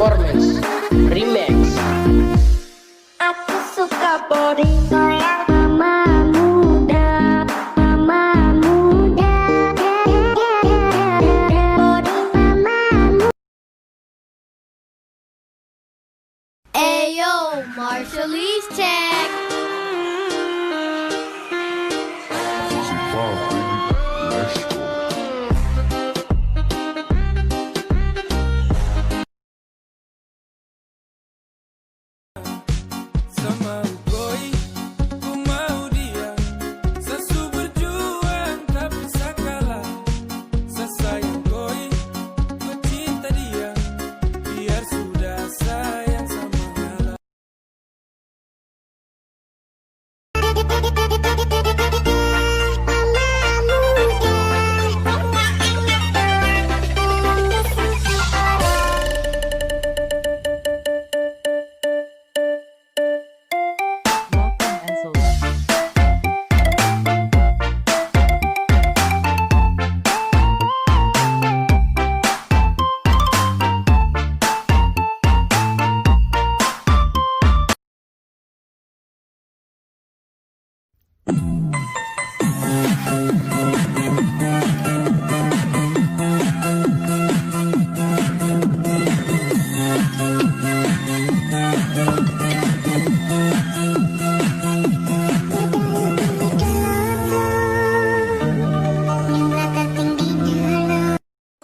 Performance Remix. Aku suka body kayak mama muda, mama muda. Body mama muda. Ayo, Marshallese check. Season 5, baby. Let's go. Sama Boy, ku mau dia sesu berjuang tak bisa kalah. Sesayang Boy, ku cinta dia biar sudah sayang sama ngalah.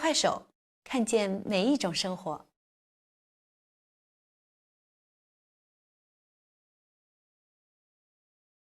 快手，看见每一种生活。